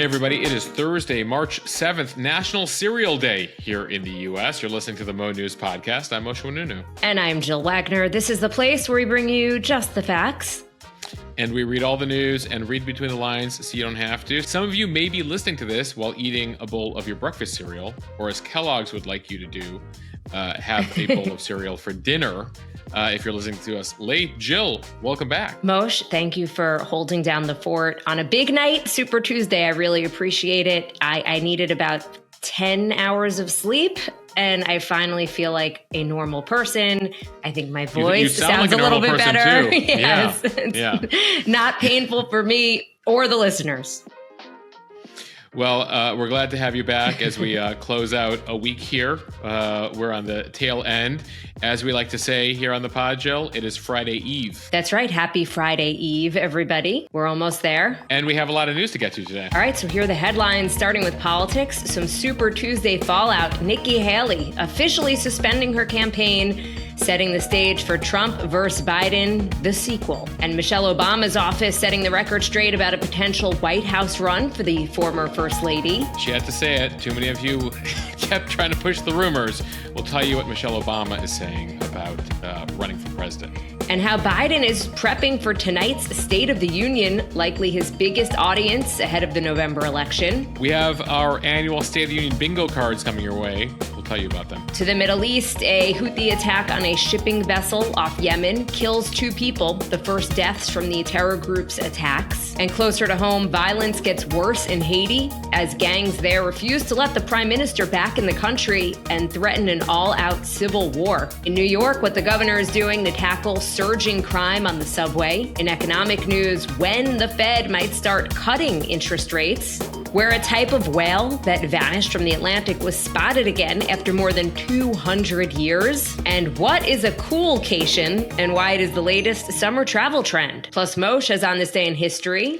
Hey everybody, it is Thursday, March 7th, National Cereal Day here in the U.S. You're listening to the mo.news podcast. I'm mo.news. And I'm Jill Wagner. This is the place where we bring you just the facts. And we read all the news and read between the lines so you don't have to. Some of you may be listening to this while eating a bowl of your breakfast cereal, or as Kellogg's would like you to do, have a bowl of cereal for dinner. If you're listening to us late, Jill, welcome back. Moshe, thank you for holding down the fort on a big night, Super Tuesday. I really appreciate it. I needed about 10 hours of sleep, and I finally feel like a normal person. I think my voice sounds like a little bit better. Too. Yes. Yeah. Not painful for me or the listeners. Well, we're glad to have you back as we close out a week here. We're on the tail end. As we like to say here on the pod, Jill, it is Friday Eve. That's right. Happy Friday Eve, everybody. We're almost there. And we have a lot of news to get to today. All right, so here are the headlines, starting with politics. Some Super Tuesday fallout. Nikki Haley officially suspending her campaign, setting the stage for Trump versus Biden, the sequel. And Michelle Obama's office setting the record straight about a potential White House run for the former First Lady. She had to say it. Too many of you kept trying to push the rumors. We'll tell you what Michelle Obama is saying about running for president. And how Biden is prepping for tonight's State of the Union, likely his biggest audience ahead of the November election. We have our annual State of the Union bingo cards coming your way. We'll tell you about them. To the Middle East, a Houthi attack on a shipping vessel off Yemen kills 2 people, the first deaths from the terror group's attacks. And closer to home, violence gets worse in Haiti as gangs there refuse to let the prime minister back in the country and threaten an all-out civil war. In New York, what the governor is doing to tackle surging crime on the subway. In economic news, when the Fed might start cutting interest rates. Where a type of whale that vanished from the Atlantic was spotted again after more than 200 years. And what is a Coolcation and why it is the latest summer travel trend. Plus, Moshe is on this day in history.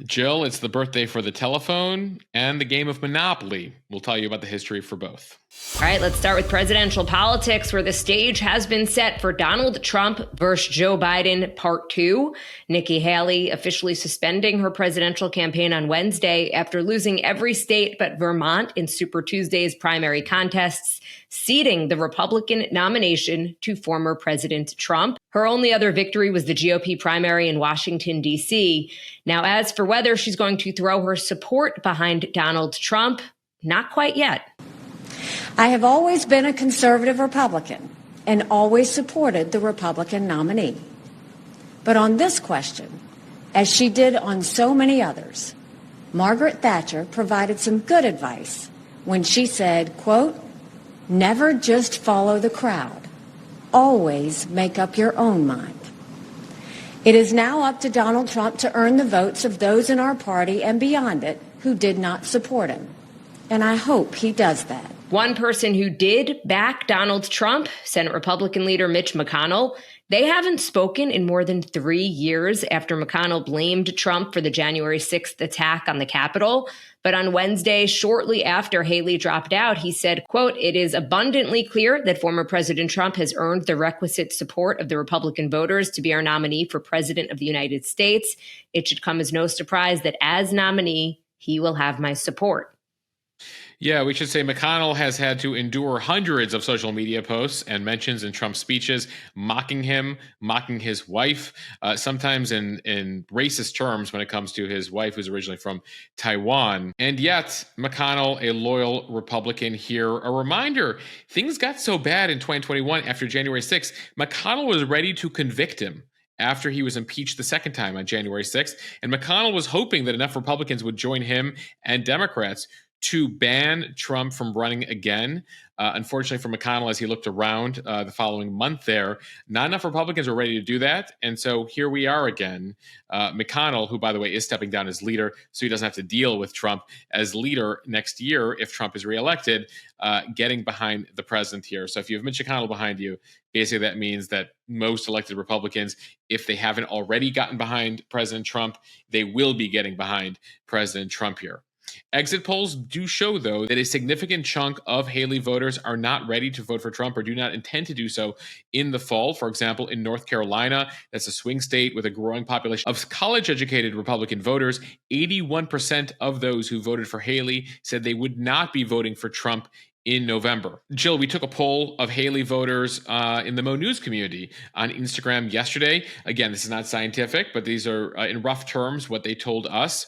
Jill, it's the birthday for the telephone and the game of Monopoly. We'll tell you about the history for both. All right, let's start with presidential politics, where the stage has been set for Donald Trump versus Joe Biden, Part 2. Nikki Haley officially suspending her presidential campaign on Wednesday after losing every state but Vermont in Super Tuesday's primary contests, ceding the Republican nomination to former President Trump. Her only other victory was the GOP primary in Washington, D.C. Now, as for whether she's going to throw her support behind Donald Trump, not quite yet. I have always been a conservative Republican and always supported the Republican nominee. But on this question, as she did on so many others, Margaret Thatcher provided some good advice when she said, quote, "Never just follow the crowd. Always make up your own mind." It is now up to Donald Trump to earn the votes of those in our party and beyond it who did not support him. And I hope he does that. One person who did back Donald Trump, Senate Republican leader Mitch McConnell, they haven't spoken in more than 3 years after McConnell blamed Trump for the January 6th attack on the Capitol. But on Wednesday, shortly after Haley dropped out, he said, quote, "It is abundantly clear that former President Trump has earned the requisite support of the Republican voters to be our nominee for President of the United States. It should come as no surprise that as nominee, he will have my support." Yeah, we should say McConnell has had to endure hundreds of social media posts and mentions in Trump's speeches, mocking him, mocking his wife, sometimes in racist terms when it comes to his wife, who's originally from Taiwan. And yet, McConnell, a loyal Republican here, a reminder, things got so bad in 2021 after January 6th, McConnell was ready to convict him after he was impeached the second time on January 6th. And McConnell was hoping that enough Republicans would join him and Democrats to ban Trump from running again. Unfortunately for McConnell, as he looked around the following month there, not enough Republicans were ready to do that. And so here we are again. McConnell, who, by the way, is stepping down as leader, so he doesn't have to deal with Trump as leader next year if Trump is reelected, getting behind the president here. So if you have Mitch McConnell behind you, basically that means that most elected Republicans, if they haven't already gotten behind President Trump, they will be getting behind President Trump here. Exit polls do show, though, that a significant chunk of Haley voters are not ready to vote for Trump or do not intend to do so in the fall. For example, in North Carolina, that's a swing state with a growing population of college-educated Republican voters, 81% of those who voted for Haley said they would not be voting for Trump in November. Jill, we took a poll of Haley voters in the mo.news community on Instagram yesterday. Again, this is not scientific, but these are, in rough terms, what they told us.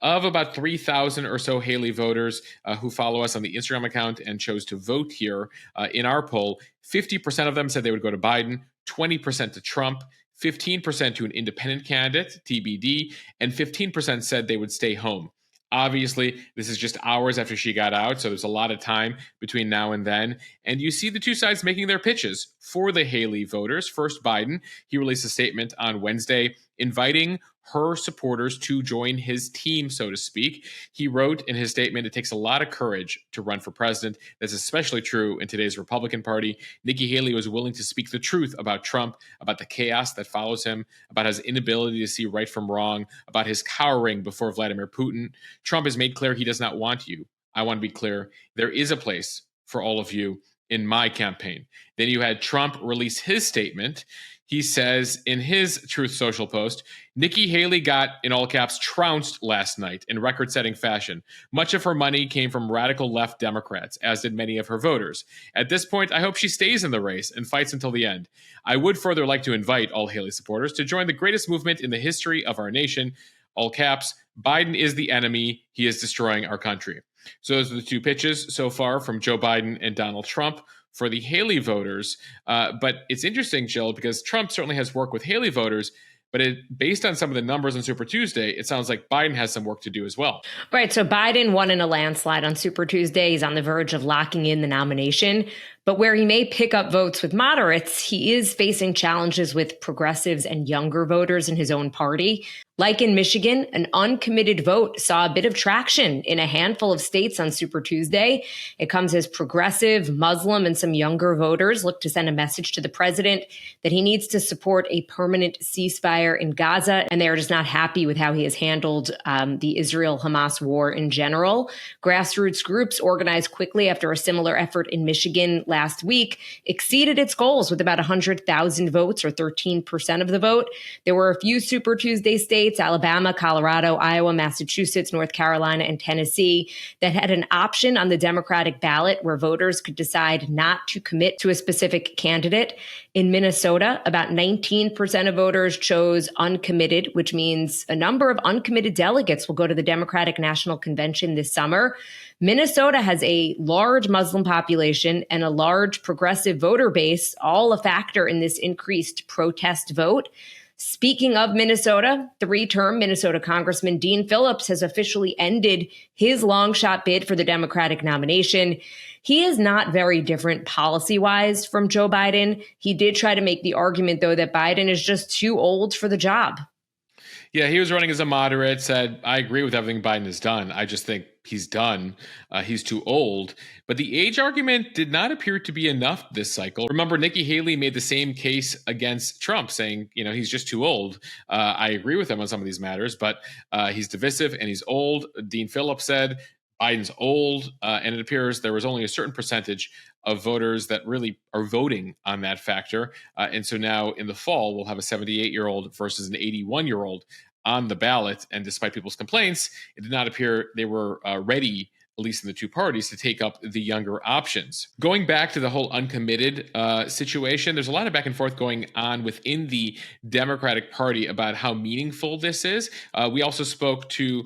Of about 3,000 or so Haley voters who follow us on the Instagram account and chose to vote here in our poll, 50% of them said they would go to Biden, 20% to Trump, 15% to an independent candidate, TBD, and 15% said they would stay home. Obviously, this is just hours after she got out, so there's a lot of time between now and then. And you see the two sides making their pitches for the Haley voters. First, Biden. He released a statement on Wednesday inviting her supporters to join his team, so to speak. He wrote in his statement, it takes a lot of courage to run for president. That's especially true in today's Republican Party. Nikki Haley was willing to speak the truth about Trump, about the chaos that follows him, about his inability to see right from wrong, about his cowering before Vladimir Putin. Trump has made clear he does not want you. I want to be clear. There is a place for all of you in my campaign. Then you had Trump release his statement. He says in his Truth Social post, Nikki Haley got, in all caps, trounced last night in record-setting fashion. Much of her money came from radical left Democrats, as did many of her voters. At this point, I hope she stays in the race and fights until the end. I would further like to invite all Haley supporters to join the greatest movement in the history of our nation. All caps, Biden is the enemy. He is destroying our country. So those are the two pitches so far from Joe Biden and Donald Trump for the Haley voters. But it's interesting, Jill, because Trump certainly has worked with Haley voters, but based on some of the numbers on Super Tuesday, it sounds like Biden has some work to do as well. Right. So Biden won in a landslide on Super Tuesday. He's on the verge of locking in the nomination. But where he may pick up votes with moderates, he is facing challenges with progressives and younger voters in his own party. Like in Michigan, an uncommitted vote saw a bit of traction in a handful of states on Super Tuesday. It comes as progressive, Muslim, and some younger voters look to send a message to the president that he needs to support a permanent ceasefire in Gaza, and they are just not happy with how he has handled the Israel-Hamas war in general. Grassroots groups organized quickly after a similar effort in Michigan last week exceeded its goals with about 100,000 votes, or 13% of the vote. There were a few Super Tuesday states, Alabama, Colorado, Iowa, Massachusetts, North Carolina, and Tennessee, that had an option on the Democratic ballot where voters could decide not to commit to a specific candidate. In Minnesota, about 19% of voters chose uncommitted, which means a number of uncommitted delegates will go to the Democratic National Convention this summer. Minnesota has a large Muslim population and a large progressive voter base, all a factor in this increased protest vote. Speaking of Minnesota, three-term Minnesota Congressman Dean Phillips has officially ended his long shot bid for the Democratic nomination. He is not very different policy-wise from Joe Biden. He did try to make the argument, though, that Biden is just too old for the job. Yeah, he was running as a moderate, said, I agree with everything Biden has done. I just think he's done. He's too old. But the age argument did not appear to be enough this cycle. Remember, Nikki Haley made the same case against Trump, saying, he's just too old. I agree with him on some of these matters, but he's divisive and he's old. Dean Phillips said, Biden's old, and it appears there was only a certain percentage of voters that really are voting on that factor. And so now in the fall, we'll have a 78-year-old versus an 81-year-old on the ballot. And despite people's complaints, it did not appear they were ready, at least in the two parties, to take up the younger options. Going back to the whole uncommitted situation, there's a lot of back and forth going on within the Democratic Party about how meaningful this is. We also spoke to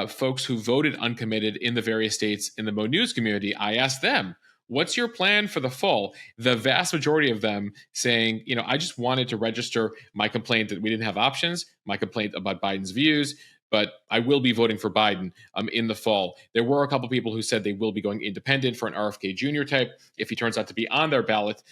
folks who voted uncommitted in the various states in the mo.news community. I asked them, what's your plan for the fall? The vast majority of them saying, I just wanted to register my complaint that we didn't have options, my complaint about Biden's views, but I will be voting for Biden in the fall. There were a couple people who said they will be going independent for an RFK Jr. type if he turns out to be on their ballot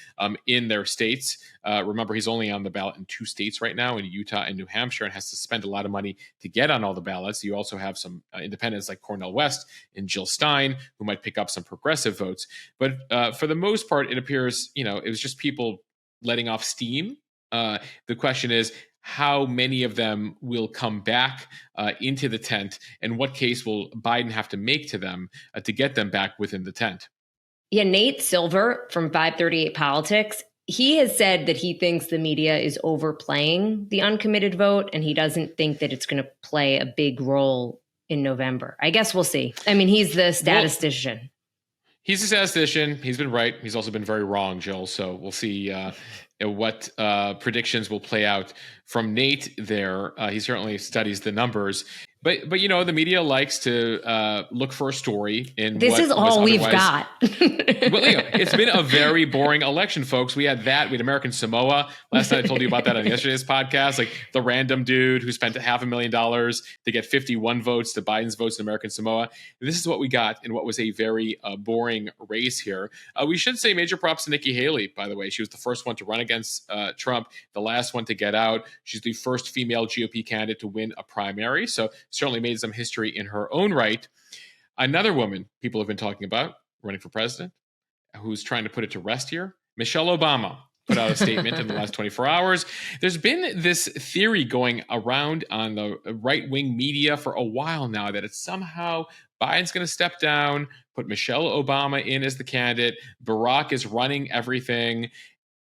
in their states. Remember, he's only on the ballot in 2 states right now, in Utah and New Hampshire, and has to spend a lot of money to get on all the ballots. You also have some independents like Cornel West and Jill Stein, who might pick up some progressive votes. But for the most part, it appears, it was just people letting off steam. The question is, how many of them will come back into the tent, and what case will Biden have to make to them to get them back within the tent. Yeah, Nate Silver from 538 Politics, he has said that he thinks the media is overplaying the uncommitted vote, and he doesn't think that it's going to play a big role in November. I guess we'll see. I mean, he's the statistician. He's a statistician. He's been right. He's also been very wrong, Jill. So we'll see what predictions will play out from Nate there. He certainly studies the numbers. But the media likes to look for a story in this is all we've got. Well, it's been a very boring election, folks. We had American Samoa. Last night I told you about that on yesterday's podcast. Like the random dude who spent $500,000 to get 51 votes to Biden's votes in American Samoa. This is what we got in what was a very boring race here. We should say major props to Nikki Haley, by the way. She was the first one to run against Trump, the last one to get out. She's the first female GOP candidate to win a primary. So certainly made some history in her own right. Another woman people have been talking about running for president, who's trying to put it to rest here, Michelle Obama put out a statement in the last 24 hours. There's been this theory going around on the right-wing media for a while now that it's somehow Biden's going to step down, put Michelle Obama in as the candidate. Barack is running everything.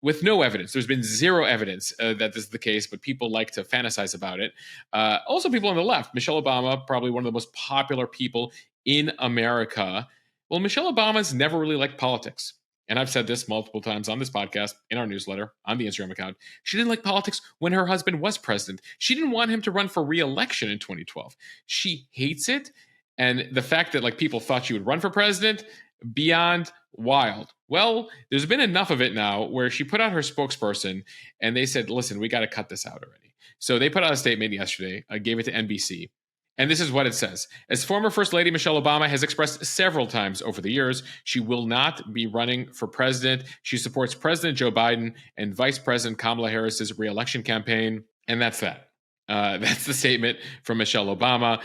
With no evidence. There's been zero evidence that this is the case, but people like to fantasize about it. Also, people on the left. Michelle Obama, probably one of the most popular people in America. Well, Michelle Obama's never really liked politics. And I've said this multiple times on this podcast, in our newsletter, on the Instagram account. She didn't like politics when her husband was president. She didn't want him to run for re-election in 2012. She hates it. And the fact that people thought she would run for president, beyond wild. Well, there's been enough of it now where she put out her spokesperson and they said, listen, we got to cut this out already. So they put out a statement yesterday, gave it to NBC. And this is what it says. As former First Lady Michelle Obama has expressed several times over the years, she will not be running for president. She supports President Joe Biden and Vice President Kamala Harris's re-election campaign. And that's that. That's the statement from Michelle Obama.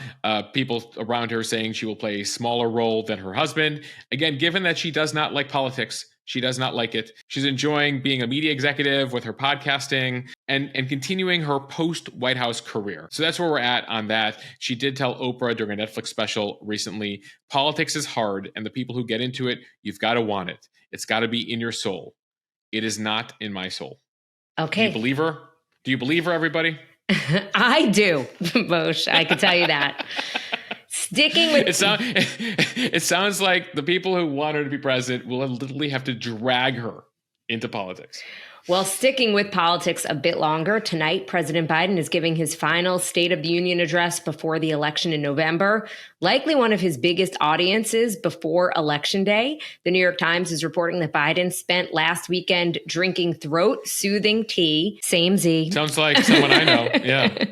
People around her saying she will play a smaller role than her husband. Again, given that she does not like politics, she does not like it. She's enjoying being a media executive with her podcasting and continuing her post-White House career. So that's where we're at on that. She did tell Oprah during a Netflix special recently, politics is hard, and the people who get into it, you've got to want it. It's got to be in your soul. It is not in my soul. Okay. Do you believe her? Do you believe her, everybody? I do, Bosch. I can tell you that. Sticking with it sounds like the people who want her to be president will literally have to drag her into politics. Well, sticking with politics a bit longer, tonight, President Biden is giving his final State of the Union address before the election in November, likely one of his biggest audiences before Election Day. The New York Times is reporting that Biden spent last weekend drinking throat-soothing tea, same Z. Sounds like someone I know, yeah.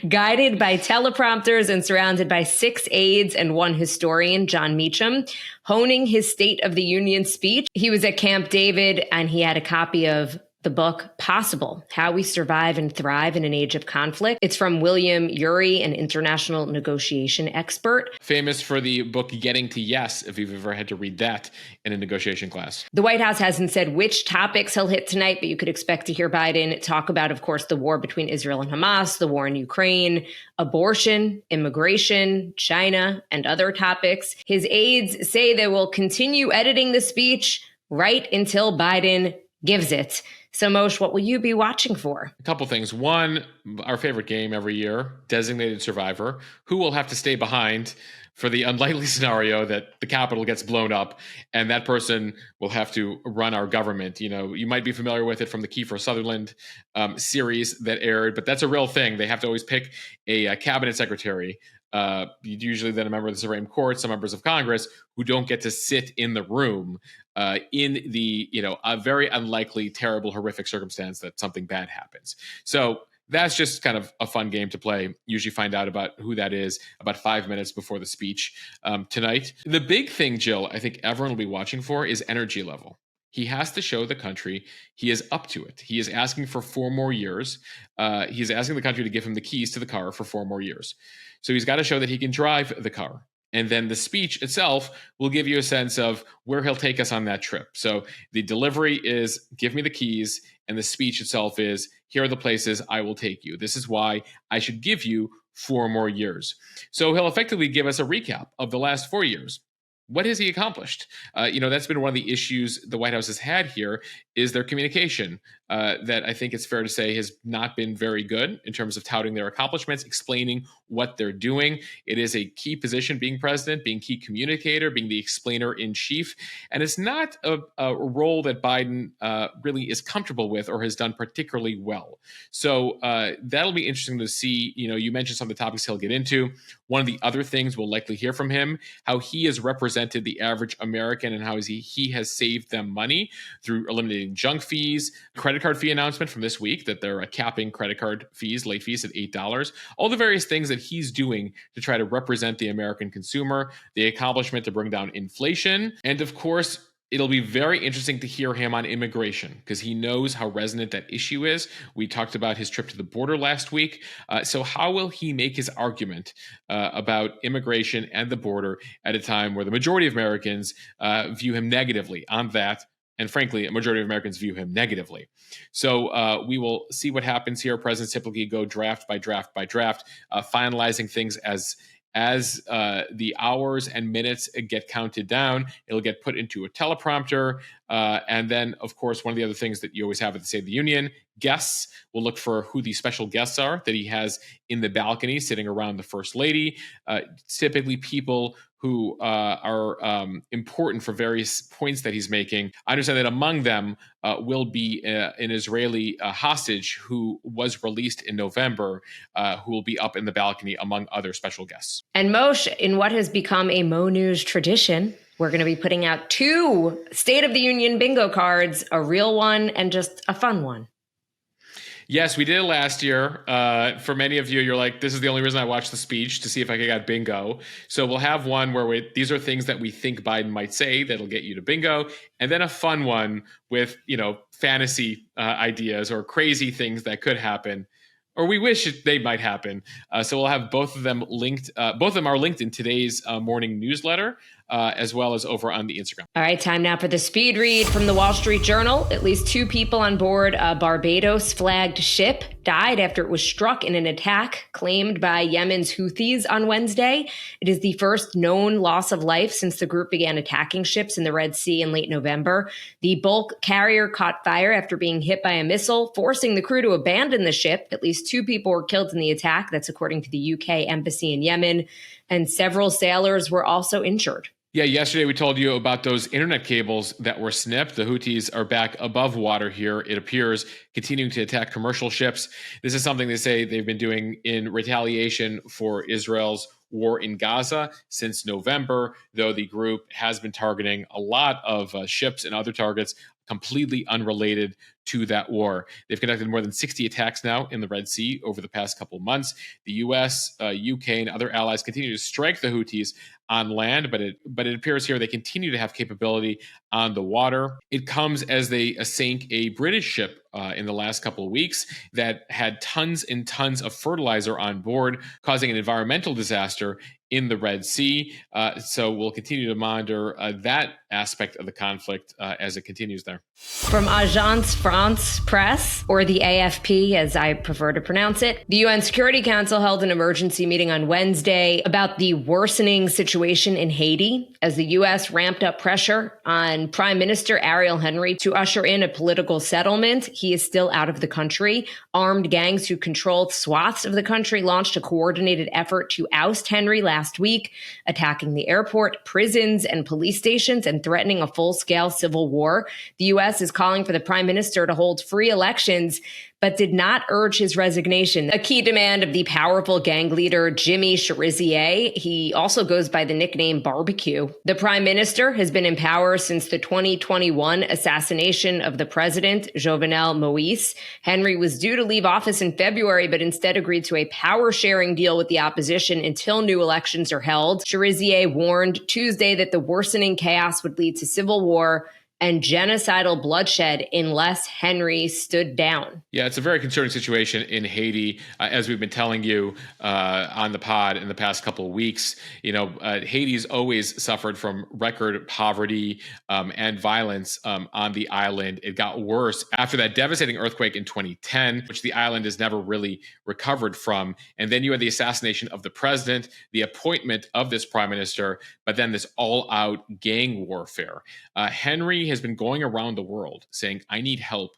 Guided by teleprompters and surrounded by 6 aides and 1 historian, John Meacham, honing his State of the Union speech. He was at Camp David and he had a copy of the book Possible, How We Survive and Thrive in an Age of Conflict. It's from William Ury, an international negotiation expert. Famous for the book Getting to Yes, if you've ever had to read that in a negotiation class. The White House hasn't said which topics he'll hit tonight, but you could expect to hear Biden talk about, of course, the war between Israel and Hamas, the war in Ukraine, abortion, immigration, China, and other topics. His aides say they will continue editing the speech right until Biden gives it. So, Moshe, what will you be watching for? A couple things. One, our favorite game every year, Designated Survivor. Who will have to stay behind for the unlikely scenario that the Capitol gets blown up and that person will have to run our government? You know, you might be familiar with it from the Kiefer Sutherland series that aired, but that's a real thing. They have to always pick a cabinet secretary, usually then a member of the Supreme Court, some members of Congress, who don't get to sit in the room in the, a very unlikely, terrible, horrific circumstance that something bad happens. So that's just kind of a fun game to play. Usually find out about who that is about 5 minutes before the speech tonight. The big thing, Jill, I think everyone will be watching for is energy level. He has to show the country he is up to it. He is asking for 4 more years. He's asking the country to give him the keys to the car for 4 more years. So he's got to show that he can drive the car. And then the speech itself will give you a sense of where he'll take us on that trip. So the delivery is give me the keys, and the speech itself is here are the places I will take you. This is why I should give you 4 more years. So he'll effectively give us a recap of the last 4 years. What has he accomplished? That's been one of the issues the White House has had here is their communication that I think it's fair to say has not been very good in terms of touting their accomplishments, explaining what they're doing. It is a key position being president, being key communicator, being the explainer in chief. And it's not a role that Biden really is comfortable with or has done particularly well. So that'll be interesting to see. You mentioned some of the topics he'll get into. One of the other things we'll likely hear from him, how he has represented the average American and how he has saved them money through eliminating junk fees, credit card fee announcement from this week that they're capping credit card fees, late fees at $8, all the various things that he's doing to try to represent the American consumer, the accomplishment to bring down inflation, and of course, it'll be very interesting to hear him on immigration because he knows how resonant that issue is. We talked about his trip to the border last week. So how will he make his argument about immigration and the border at a time where the majority of Americans view him negatively on that? And frankly, a majority of Americans view him negatively. So we will see what happens here. Presidents typically go draft by draft by draft, finalizing things as the hours and minutes get counted down. It'll get put into a teleprompter. And then, of course, one of the other things that you always have at the State of the Union, guests. We'll look for who the special guests are that he has in the balcony sitting around the First Lady. Typically people who are important for various points that he's making. I understand that among them will be an Israeli hostage who was released in November, who will be up in the balcony among other special guests. And Moshe, in what has become a mo.news tradition, we're going to be putting out 2 State of the Union bingo cards, a real one and just a fun one. Yes, we did it last year. For many of you, you're like, this is the only reason I watched the speech to see if I got bingo. So we'll have one where these are things that we think Biden might say that'll get you to bingo. And then a fun one with, fantasy ideas or crazy things that could happen, or we wish they might happen. So we'll have both of them linked. Both of them are linked in today's morning newsletter, as well as over on the Instagram. All right, time now for the speed read from the Wall Street Journal. At least 2 people on board a Barbados-flagged ship died after it was struck in an attack claimed by Yemen's Houthis on Wednesday. It is the first known loss of life since the group began attacking ships in the Red Sea in late November. The bulk carrier caught fire after being hit by a missile, forcing the crew to abandon the ship. At least 2 people were killed in the attack. That's according to the UK Embassy in Yemen. And several sailors were also injured. Yeah, yesterday we told you about those internet cables that were snipped. The Houthis are back above water here, it appears, continuing to attack commercial ships. This is something they say they've been doing in retaliation for Israel's war in Gaza since November, though the group has been targeting a lot of ships and other targets completely unrelated to that war. They've conducted more than 60 attacks now in the Red Sea over the past couple of months. The U.S., UK, and other allies continue to strike the Houthis on land, but it appears here they continue to have capability on the water. It comes as they sank a British ship in the last couple of weeks that had tons and tons of fertilizer on board, causing an environmental disaster in the Red Sea. So we'll continue to monitor that aspect of the conflict as it continues there. From Agence France Presse, or the AFP, as I prefer to pronounce it, the UN Security Council held an emergency meeting on Wednesday about the worsening situation in Haiti as the U.S. ramped up pressure on Prime Minister Ariel Henry to usher in a political settlement. He is still out of the country. Armed gangs who controlled swaths of the country launched a coordinated effort to oust Henry last week, attacking the airport, prisons, and police stations and threatening a full-scale civil war. The U.S. is calling for the prime minister to hold free elections, but did not urge his resignation, a key demand of the powerful gang leader Jimmy Cherizier. He also goes by the nickname Barbecue. The prime minister has been in power since the 2021 assassination of the president, Jovenel Moïse. Henry was due to leave office in February, but instead agreed to a power-sharing deal with the opposition until new elections are held. Cherizier warned Tuesday that the worsening chaos would lead to civil war and genocidal bloodshed unless Henry stood down. Yeah, it's a very concerning situation in Haiti, as we've been telling you on the pod in the past couple of weeks. Haiti's always suffered from record poverty and violence on the island. It got worse after that devastating earthquake in 2010, which the island has never really recovered from. And then you had the assassination of the president, the appointment of this prime minister, but then this all-out gang warfare. Henry has been going around the world saying, I need help.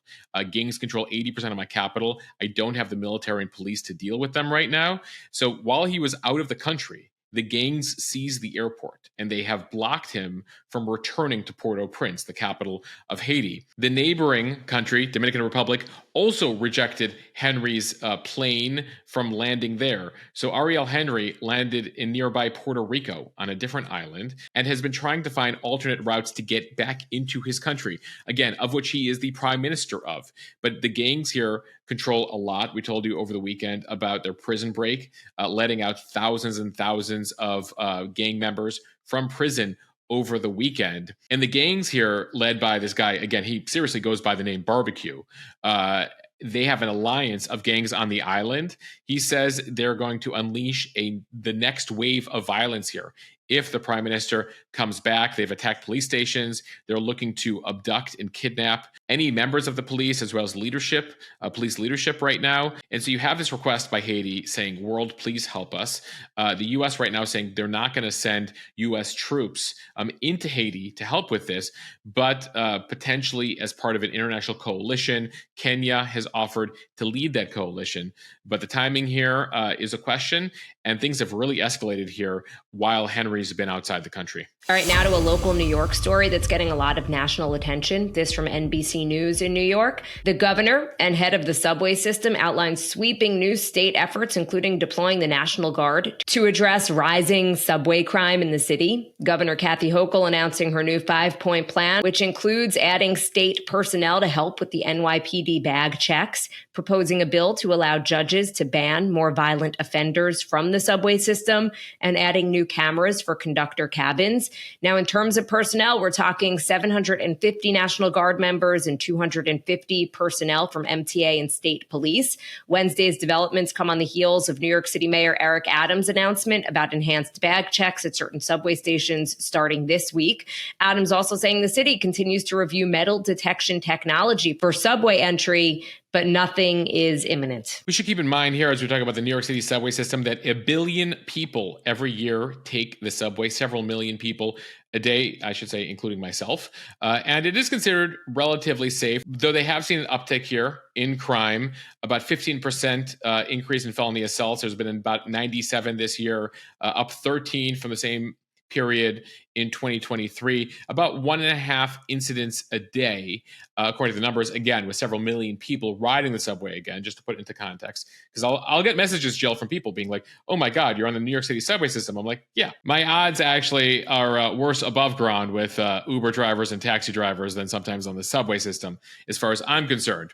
Gangs control 80% of my capital. I don't have the military and police to deal with them right now. So while he was out of the country, the gangs seized the airport and they have blocked him from returning to Port-au-Prince, the capital of Haiti. The neighboring country, Dominican Republic, also rejected Henry's plane from landing there. So Ariel Henry landed in nearby Puerto Rico on a different island and has been trying to find alternate routes to get back into his country, again, of which he is the prime minister of. But the gangs here control a lot. We told you over the weekend about their prison break, letting out thousands and thousands of gang members from prison over the weekend. And the gangs here, led by this guy, again, he seriously goes by the name Barbecue. They have an alliance of gangs on the island. He says they're going to unleash the next wave of violence here. If the prime minister comes back, they've attacked police stations. They're looking to abduct and kidnap any members of the police as well as leadership, police leadership right now. And so you have this request by Haiti saying, world, please help us. The U.S. right now saying they're not going to send U.S. troops into Haiti to help with this, but potentially as part of an international coalition. Kenya has offered to lead that coalition. But the timing here is a question, and things have really escalated here while Henry's been outside the country. All right, now to a local New York story that's getting a lot of national attention. This from NBC News in New York. The governor and head of the subway system outlined sweeping new state efforts, including deploying the National Guard to address rising subway crime in the city. Governor Kathy Hochul announcing her new 5-point plan, which includes adding state personnel to help with the NYPD bag checks, proposing a bill to allow judges to ban more violent offenders from the subway system, and adding new cameras for conductor cabins. Now, in terms of personnel, we're talking 750 National Guard members and 250 personnel from MTA and state police. Wednesday's developments come on the heels of New York City Mayor Eric Adams' announcement about enhanced bag checks at certain subway stations starting this week. Adams also saying the city continues to review metal detection technology for subway entry, but nothing is imminent. We should keep in mind here, as we talk about the New York City subway system, that 1 billion people every year take the subway, several million people a day, I should say, including myself. And it is considered relatively safe, though they have seen an uptick here in crime, about 15% increase in felony assaults. There's been about 97 this year, up 13 from the same period in 2023, about 1.5 incidents a day, according to the numbers, again, with several million people riding the subway again, just to put it into context. Because I'll get messages, Jill, from people being like, oh my God, you're on the New York City subway system. I'm like, yeah, my odds actually are worse above ground with Uber drivers and taxi drivers than sometimes on the subway system, as far as I'm concerned.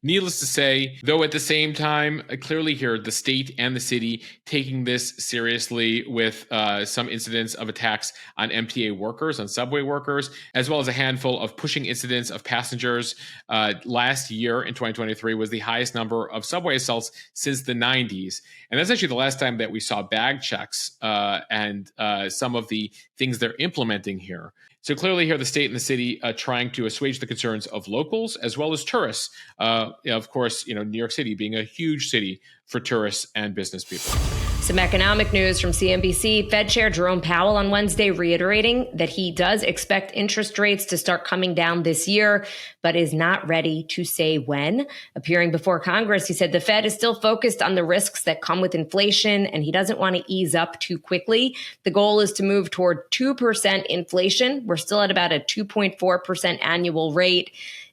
Needless to say, though, at the same time, clearly here, the state and the city taking this seriously with some incidents of attacks on MTA workers, on subway workers, as well as a handful of pushing incidents of passengers. Last year in 2023 was the highest number of subway assaults since the 90s. And that's actually the last time that we saw bag checks and some of the things they're implementing here. So clearly here, the state and the city trying to assuage the concerns of locals as well as tourists. Of course, New York City being a huge city for tourists and business people. Some economic news from CNBC. Fed Chair Jerome Powell on Wednesday reiterating that he does expect interest rates to start coming down this year, but is not ready to say when. Appearing before Congress, he said the Fed is still focused on the risks that come with inflation, and he doesn't want to ease up too quickly. The goal is to move toward 2% inflation. We're still at about a 2.4% annual rate,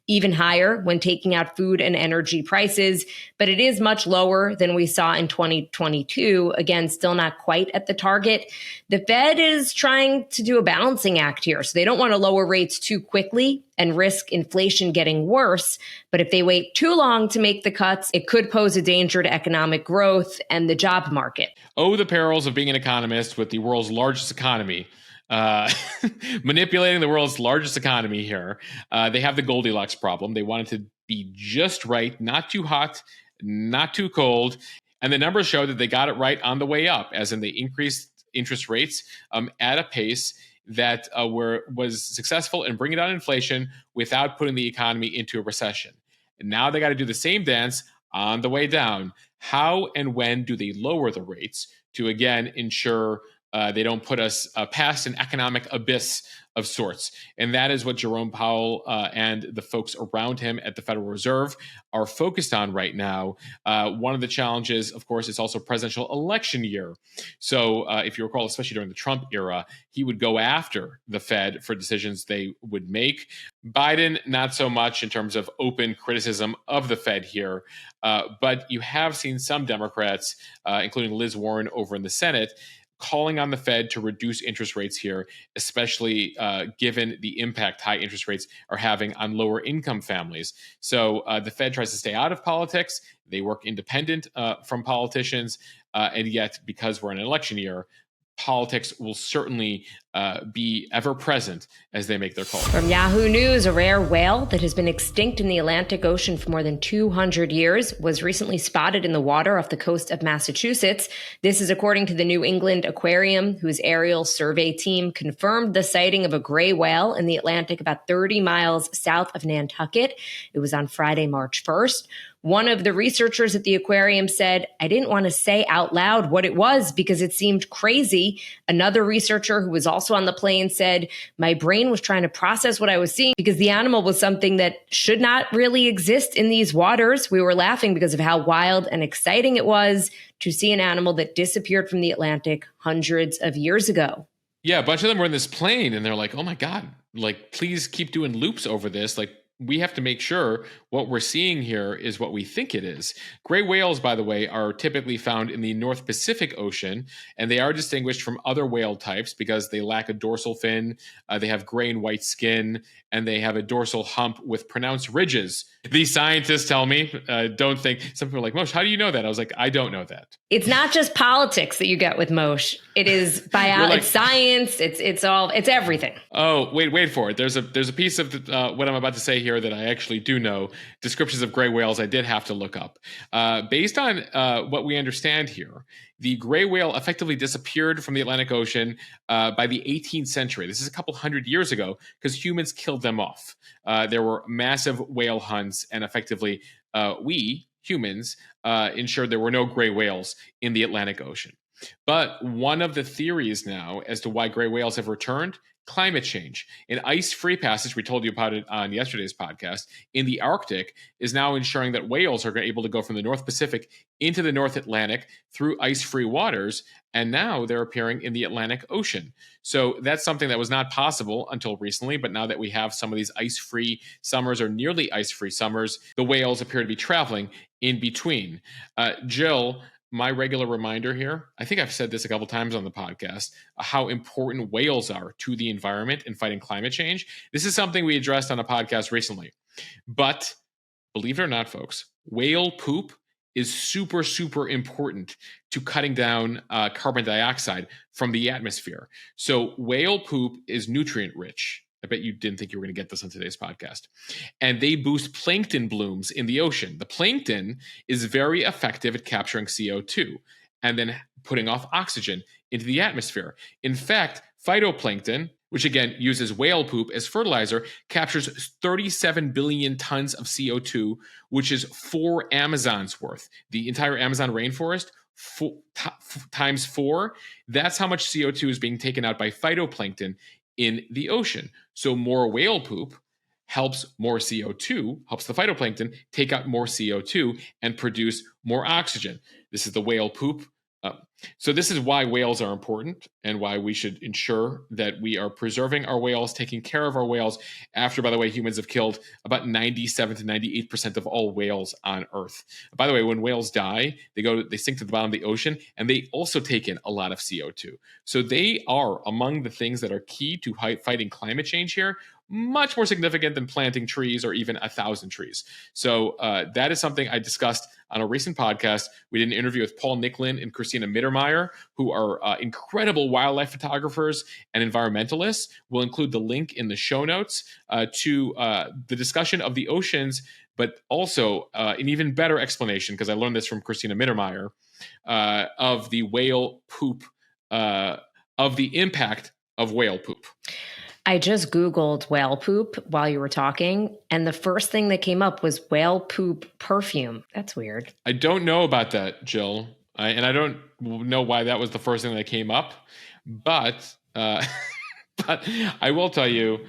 even higher when taking out food and energy prices, but it is much lower than we saw in 2022. Again, still not quite at the target. The Fed is trying to do a balancing act here. So they don't want to lower rates too quickly and risk inflation getting worse. But if they wait too long to make the cuts, it could pose a danger to economic growth and the job market. Oh, the perils of being an economist with the world's largest economy. manipulating the world's largest economy here. They have the Goldilocks problem. They want it to be just right, not too hot, not too cold. And the numbers show that they got it right on the way up, as in they increased interest rates at a pace that was successful in bringing down inflation without putting the economy into a recession. And now they got to do the same dance on the way down. How and when do they lower the rates to, again, ensure they don't put us past an economic abyss of sorts? And that is what Jerome Powell and the folks around him at the Federal Reserve are focused on right now. One of the challenges, of course, is also presidential election year. So if you recall, especially during the Trump era, he would go after the Fed for decisions they would make. Biden, not so much in terms of open criticism of the Fed here. But you have seen some Democrats, including Liz Warren over in the Senate, calling on the Fed to reduce interest rates here, especially given the impact high interest rates are having on lower income families. So the Fed tries to stay out of politics. They work independent from politicians. And yet, because we're in an election year, politics will certainly be ever present as they make their call. From Yahoo News, a rare whale that has been extinct in the Atlantic Ocean for more than 200 years was recently spotted in the water off the coast of Massachusetts. This is according to the New England Aquarium, whose aerial survey team confirmed the sighting of a gray whale in the Atlantic about 30 miles south of Nantucket. It was on Friday, March 1st. One of the researchers at the aquarium said, "I didn't want to say out loud what it was because it seemed crazy." Another researcher who was also on the plane said, "My brain was trying to process what I was seeing because the animal was something that should not really exist in these waters. We were laughing because of how wild and exciting it was to see an animal that disappeared from the Atlantic hundreds of years ago." Yeah, a bunch of them were in this plane and they're like, "Oh my God, like, please keep doing loops over this. Like, we have to make sure what we're seeing here is what we think it is." Gray whales, by the way, are typically found in the North Pacific Ocean, and they are distinguished from other whale types because they lack a dorsal fin, they have gray and white skin, and they have a dorsal hump with pronounced ridges. These scientists tell me, don't think, some people are like, "Moshe, how do you know that?" I was like, I don't know that. It's not just politics that you get with Moshe. It is biology, it's science, it's everything. Oh, wait for it. There's a piece of what I'm about to say here that I actually do know. Descriptions of gray whales I did have to look up. Based on what we understand here, the gray whale effectively disappeared from the Atlantic Ocean by the 18th century. This is a couple hundred years ago because humans killed them off. There were massive whale hunts, and effectively we, humans, ensured there were no gray whales in the Atlantic Ocean. But one of the theories now as to why gray whales have returned: climate change. An ice-free passage, we told you about it on yesterday's podcast, in the Arctic is now ensuring that whales are able to go from the North Pacific into the North Atlantic through ice-free waters, and now they're appearing in the Atlantic Ocean. So that's something that was not possible until recently, but now that we have some of these ice-free summers or nearly ice-free summers, the whales appear to be traveling in between. Jill, my regular reminder here, I think I've said this a couple times on the podcast, how important whales are to the environment in fighting climate change. This is something we addressed on a podcast recently. But believe it or not, folks, whale poop is super, super important to cutting down carbon dioxide from the atmosphere. So whale poop is nutrient rich. I bet you didn't think you were going to get this on today's podcast. And they boost plankton blooms in the ocean. The plankton is very effective at capturing CO2 and then putting off oxygen into the atmosphere. In fact, phytoplankton, which again uses whale poop as fertilizer, captures 37 billion tons of CO2, which is 4 Amazons worth. The entire Amazon rainforest, times 4, that's how much CO2 is being taken out by phytoplankton in the ocean. So more whale poop helps more CO2, helps the phytoplankton take out more CO2 and produce more oxygen. This is the whale poop. So this is why whales are important and why we should ensure that we are preserving our whales, taking care of our whales after, by the way, humans have killed about 97 to 98% of all whales on Earth. By the way, when whales die, they sink to the bottom of the ocean, and they also take in a lot of CO2. So they are among the things that are key to fighting climate change here, much more significant than planting trees or even 1,000 trees. So that is something I discussed on a recent podcast. We did an interview with Paul Nicklin and Christina Mittermeier Mittermeier, who are incredible wildlife photographers and environmentalists. We'll include the link in the show notes to the discussion of the oceans, but also an even better explanation, because I learned this from Christina Mittermeier, of the whale poop, of the impact of whale poop. I just Googled whale poop while you were talking, and the first thing that came up was whale poop perfume. That's weird. I don't know about that, Jill. And I don't know why that was the first thing that came up. But, but I will tell you,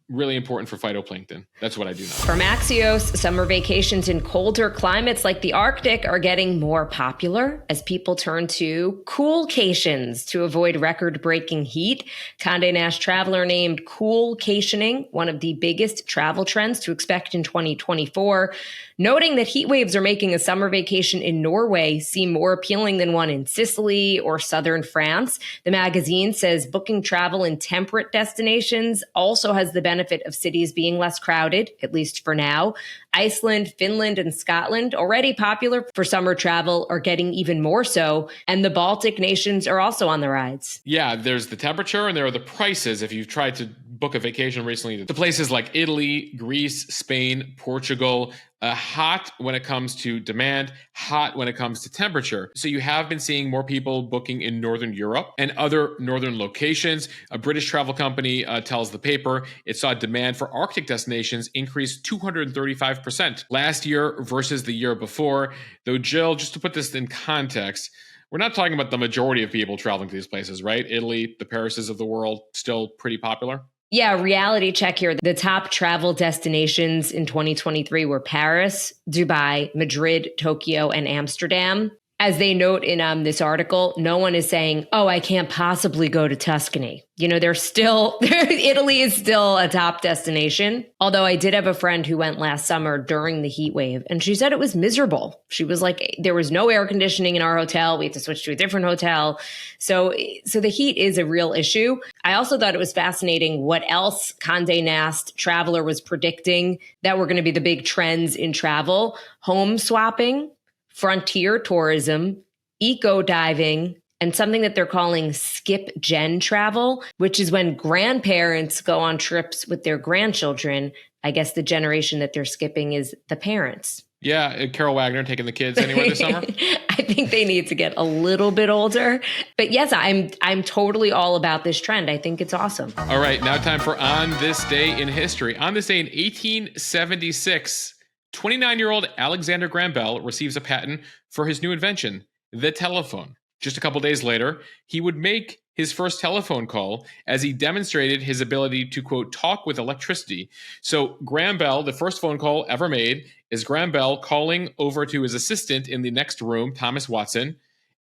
really important for phytoplankton. That's what I do know. From Axios, summer vacations in colder climates like the Arctic are getting more popular as people turn to Coolcations to avoid record-breaking heat. Condé Nast Traveler named Coolcationing one of the biggest travel trends to expect in 2024, noting that heat waves are making a summer vacation in Norway seem more appealing than one in Sicily or southern France. The magazine says booking travel in temperate destinations also has the benefit of cities being less crowded, at least for now. Iceland, Finland, and Scotland, already popular for summer travel, are getting even more so. And the Baltic nations are also on the rise. Yeah, there's the temperature and there are the prices. If you've tried to book a vacation recently to places like Italy, Greece, Spain, Portugal, hot when it comes to demand, hot when it comes to temperature. So you have been seeing more people booking in Northern Europe and other northern locations. A British travel company tells the paper it saw demand for Arctic destinations increase 235% last year versus the year before. Though, Jill, just to put this in context, we're not talking about the majority of people traveling to these places, right? Italy, the Parises of the world, still pretty popular. Yeah, reality check here. The top travel destinations in 2023 were Paris, Dubai, Madrid, Tokyo, and Amsterdam. As they note in this article, no one is saying, oh, I can't possibly go to Tuscany. You know, Italy is still a top destination. Although I did have a friend who went last summer during the heat wave, and she said it was miserable. She was like, there was no air conditioning in our hotel. We had to switch to a different hotel. So the heat is a real issue. I also thought it was fascinating what else Condé Nast Traveler was predicting that were going to be the big trends in travel: home swapping, frontier tourism, eco diving, and something that they're calling skip gen travel, which is when grandparents go on trips with their grandchildren. I guess the generation that they're skipping is the parents. Yeah, Carol Wagner taking the kids anywhere this summer. I think they need to get a little bit older. But yes, I'm totally all about this trend. I think it's awesome. All right, now time for On This Day in History. On this day in 1876, 29-year-old Alexander Graham Bell receives a patent for his new invention, the telephone. Just a couple days later, he would make his first telephone call as he demonstrated his ability to, quote, talk with electricity. So Graham Bell, the first phone call ever made, is Graham Bell calling over to his assistant in the next room, Thomas Watson,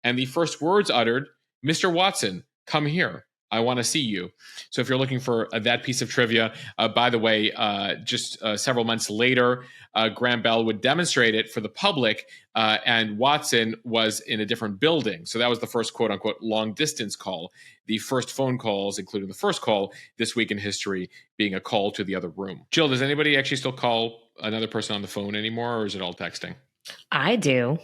and the first words uttered, Mr. Watson, come here. I want to see you. So if you're looking for that piece of trivia, by the way, just several months later, Graham Bell would demonstrate it for the public, and Watson was in a different building. So that was the first quote unquote long distance call. The first phone calls, including the first call this week in history, being a call to the other room. Jill, does anybody actually still call another person on the phone anymore, or is it all texting? I do.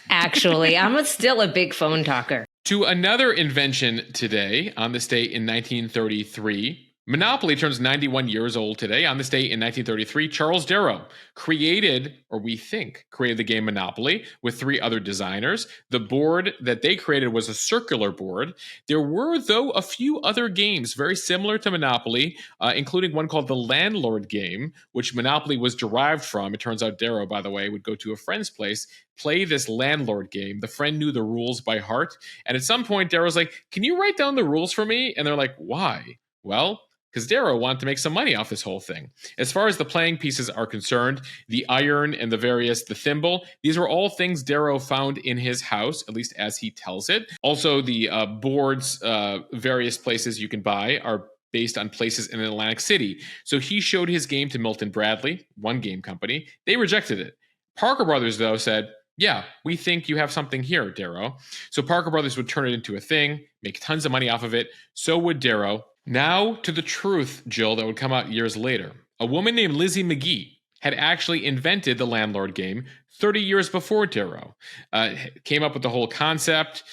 Actually, I'm still a big phone talker. To another invention today, on this day in 1933, Monopoly turns 91 years old today. On this day in 1933, Charles Darrow created the game Monopoly with three other designers. The board that they created was a circular board. There were, though, a few other games very similar to Monopoly, including one called the Landlord game, which Monopoly was derived from. It turns out Darrow, by the way, would go to a friend's place, play this Landlord game. The friend knew the rules by heart. And at some point, Darrow's like, can you write down the rules for me? And they're like, why? Well, because Darrow wanted to make some money off this whole thing. As far as the playing pieces are concerned, the iron and the thimble, these were all things Darrow found in his house, at least as he tells it. Also, the boards, various places you can buy are based on places in Atlantic City. So he showed his game to Milton Bradley, one game company. They rejected it. Parker Brothers, though, said, yeah, we think you have something here, Darrow. So Parker Brothers would turn it into a thing, make tons of money off of it. So would Darrow. Now to the truth, Jill, that would come out years later. A woman named Lizzie McGee had actually invented the landlord game 30 years before Darrow. Came up with the whole concept.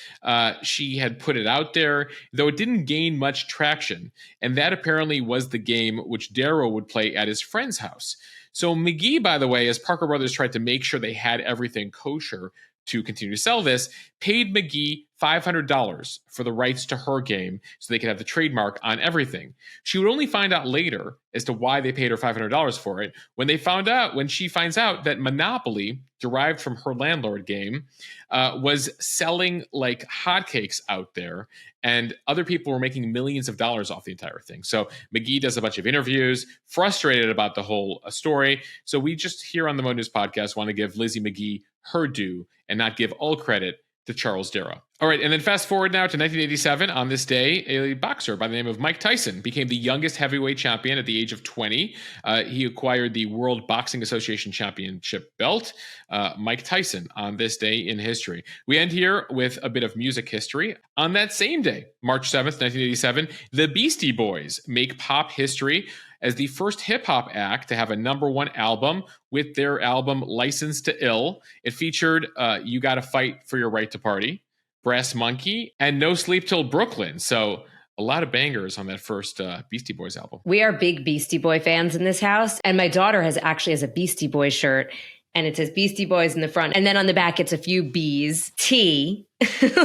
She had put it out there, though it didn't gain much traction. And that apparently was the game which Darrow would play at his friend's house. So McGee, by the way, as Parker Brothers tried to make sure they had everything kosher to continue to sell this, paid McGee $500 for the rights to her game so they could have the trademark on everything. She would only find out later as to why they paid her $500 for it when she finds out that Monopoly, derived from her landlord game, was selling like hotcakes out there, and other people were making millions of dollars off the entire thing. So McGee does a bunch of interviews, frustrated about the whole story. So we just here on the Mo News podcast want to give Lizzie McGee her due and not give all credit to Charles Darrow. All right, and then fast forward now to 1987. On this day, a boxer by the name of Mike Tyson became the youngest heavyweight champion at the age of 20. He acquired the World Boxing Association Championship belt. Mike Tyson on this day in history. We end here with a bit of music history. On that same day, March 7th, 1987, the Beastie Boys make pop history as the first hip-hop act to have a #1 album with their album License to Ill. It featured You Gotta Fight for Your Right to Party, Brass Monkey, and No Sleep Till Brooklyn. So a lot of bangers on that first Beastie Boys album. We are big Beastie Boy fans in this house, and my daughter has a Beastie Boy shirt, and it says Beastie Boys in the front, and then on the back it's a few B's, tea,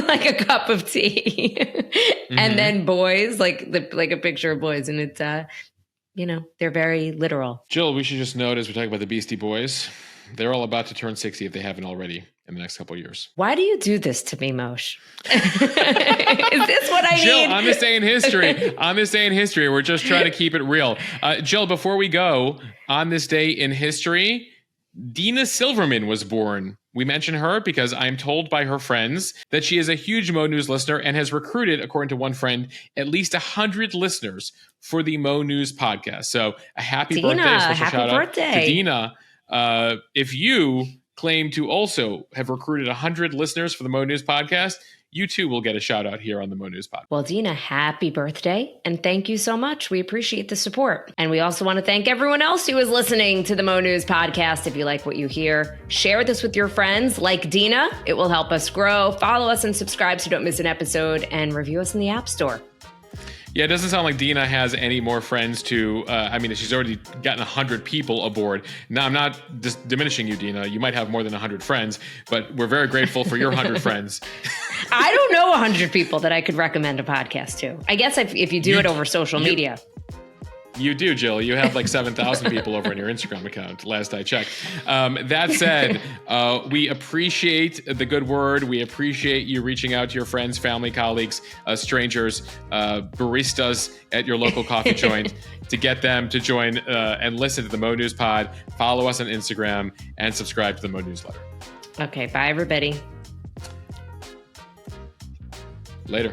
like a cup of tea, and then boys, like a picture of boys, and it's they're very literal. Jill, we should just note as we talk about the Beastie Boys, they're all about to turn 60 if they haven't already in the next couple of years. Why do you do this to me, Moshe? Is this what I Jill, need? on this day in history, we're just trying to keep it real. Jill, before we go, on this day in history, Dina Silverman was born. We mention her because I'm told by her friends that she is a huge Mo News listener and has recruited, according to one friend, at least 100 listeners for the Mo News podcast. So a happy birthday, a special shout out to Dina. If you claim to also have recruited 100 listeners for the Mo News podcast, you too will get a shout out here on the Mo News podcast. Well, Dina, happy birthday. And thank you so much. We appreciate the support. And we also want to thank everyone else who is listening to the Mo News podcast. If you like what you hear, share this with your friends like Dina. It will help us grow. Follow us and subscribe so you don't miss an episode, and review us in the App Store. Yeah, it doesn't sound like Dina has any more friends to, she's already gotten 100 people aboard. Now, I'm not just diminishing you, Dina. You might have more than 100 friends, but we're very grateful for your 100 friends. I don't know 100 people that I could recommend a podcast to. I guess if you do it over social media. You do, Jill. You have like 7,000 people over on your Instagram account, last I checked. That said, we appreciate the good word. We appreciate you reaching out to your friends, family, colleagues, strangers, baristas at your local coffee joint to get them to join and listen to the Mo News pod. Follow us on Instagram and subscribe to the Mo newsletter. Okay, bye, everybody.